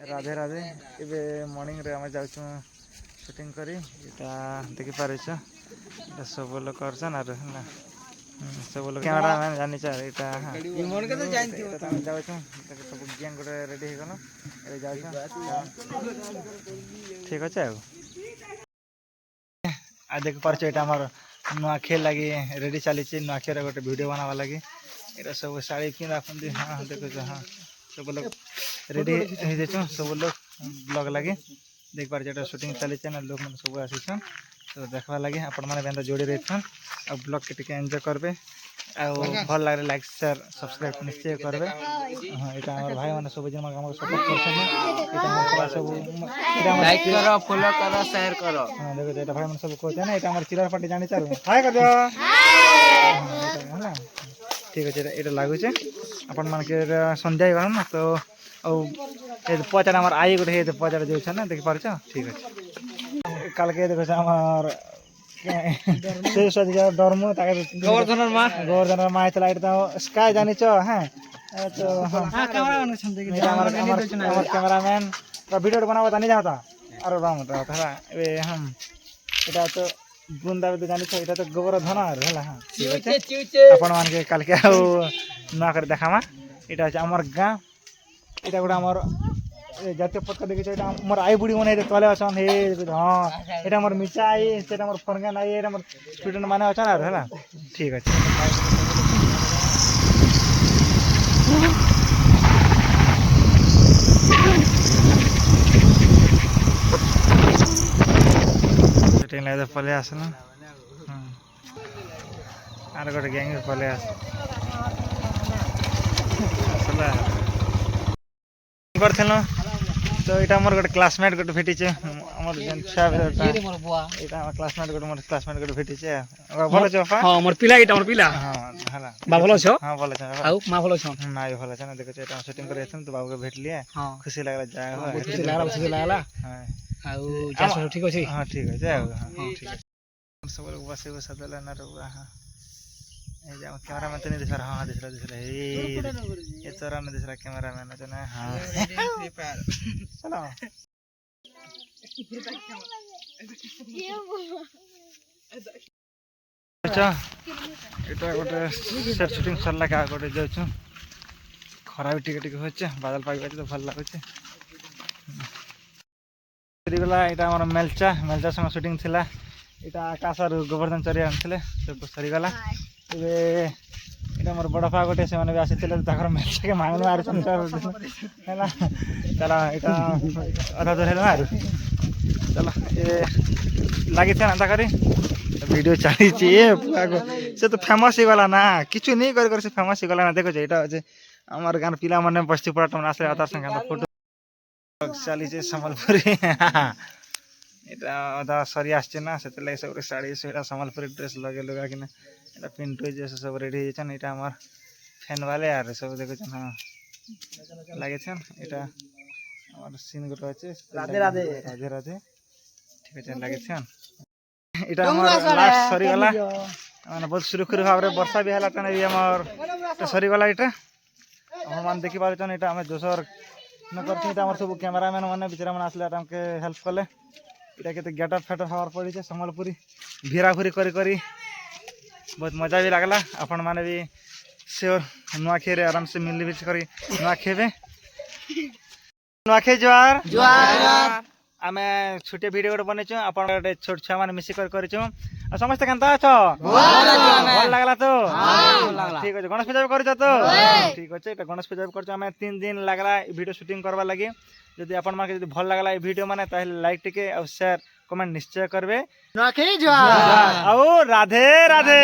राधे राधे एबे मॉर्निंग रे हम जाउछु शूटिंग करी एटा देखि पारुछ एटा सब लोग करछन आरो ना सब लोग कैमरा मैन जानि छ एटा ई मन के तो जानथि हम जाउछु सब गैंग गोटे रेडी हे गनो ए जाउछु ठीक अछि आ देख पारुछ एटा हमर नुआ खेल लागी रेडी चली छी नुआ खेल गोटे वीडियो बनावा लागी एटा सब साड़ी किन राखन दी हां देखो हां सब लोग रेडी हे जेछो सब लोग ब्लॉग लगे देख पार जेटा शूटिंग चली छै ना लोग मन सब आसी छन तो देखवा लगे अपन माने बेंदा जोड़ी रहथन आ ब्लॉग के टिके एंजॉय करबे आ भल लागे लाइक शेयर सब्सक्राइब निश्चय करबे हां एटा हमर भाई माने सब जन हमर सपोर्ट करछन एटा हमर सब लाइक करो फॉलो करो शेयर करो हां देखो एटा भाई मन सब कहते ना एटा हमर चिरार पार्टी जानि चारू हाय कर दो हां ठीक है एटा लागु छै अपन मन के संध्या गन ना तो औ ए पचार हमर आई गोटे हे पचार जे छ ना देख पार छ ठीक है काल के देखो हमर से सज डरमु ताके गोवर्धन मा चला इटा स्काई जानि छ हां तो हां कैमरामैन छन देखि हमर कैमरामैन तो वीडियो बनावा जानि जाता अरे राम तारा ए हम एटा तो गुंदा तो जानि छ एटा तो गोवर्धन हला हां ठीक है अपन मान के काल के ना कर देखामा एटा छ हमर गां एटा गुडा हमर जातीय पत्ता देखि एटा हमर आई बुडी मने तले अछन हे हां एटा हमर मिचाई सेटा हमर फरगान आई एटा हमर स्टूडेंट माने अछन आर हला ठीक अछि शूटिंग लागे पले आसना आर गोटे गैंग पले आस असला करथनो तो एटा हमर गोटे क्लासमेट गोटे भेटी छै हमर जन छा एटा हमर क्लासमेट गोटे भेटी छै भलो छ पा हां हमर पिला एटा हमर पिला हां हला बा भलो छ हां भलो छ आउ मा भलो छ माय भलो छ ना देखो एटा शूटिंग करे छन तो बाबू के भेटलिए खुशी लागला जाय हो खुशी लागला हां आउ जासो ठीक अछि हां ठीक है जाय हां ठीक है सब लोग बसे बसा देला ना रो हां ए जा कैमरामैन तो नहीं दिख रहा हां दिख रहा ये तोरा नहीं दिख रहा कैमरामैन तो ना हां चलो अच्छा एटा गोटे सेट शूटिंग सरला का गोटे जाउछु खरा भी टिके टिके होचे बादल पाई तो भल लागुचे गला एटा हमर मेलचा संग शूटिंग थिला एटा आकाश और गोवर्धन चरी आनथिले तो सरी गला एबे एटा हमर बडफा गोटे से माने भी आसीथिले ताकर मेलचा के मांगन मार हैला चला एटा आधा दूर हैला आरु चला ए लागि छ ना ताकरी वीडियो चली छी से तो फेमस ही वाला ना किछु नहीं कर से फेमस ही गला ना देखो एटा जे हमर गान पिला माने बस्ती पड़ा टम आसे आतार संग फोटो चली छे संबलपुरी एटा आधा सरी आछे ना से तले सब साड़ी सेटा संबलपुरी ड्रेस लगे लगा कि ना एटा पिंटू जैसे सब रेडी छन एटा हमर फैन वाले यार सब देखो छन हां लागे छन एटा हमर सीन गोटे আছে राधे राधे राधे राधे ठीक है लागे छन एटा हमर लास्ट सरी गला माने बहुत सुरक्षित भाव रे वर्षा भी हला तने हमर सरी गला एटा हम मान देखि पार छन एटा हम दोसर न करथि एटा हमर सब कैमरामैन माने बिचारा मन आसले हमके हेल्प करले एटा के गेटअप फेटअप हवर पड़ी छे संबलपुरी भिरा भुरी करी करी बहुत मजा भी लागला अपन माने भी श्योर नुआ खेरे आराम से मिल विच करी नुआ खेबे नुआ खे जोहार जोहार आमे छोटे वीडियो गोटे बनै छु अपन गोटे छोट छा माने मिसी कर करी छु आ समस्त केनता छ भल लागला तो ठीक अछि गणेश पूजा करू तो ठीक अछि एटा गणेश पूजा कर हमें 3 दिन लागला वीडियो शूटिंग करबा लागि यदि अपन माने यदि भल लागला वीडियो माने ताहे लाइक टिके और शेयर कमेंट निश्चय करबे नुआ खे जोहार और राधे राधे।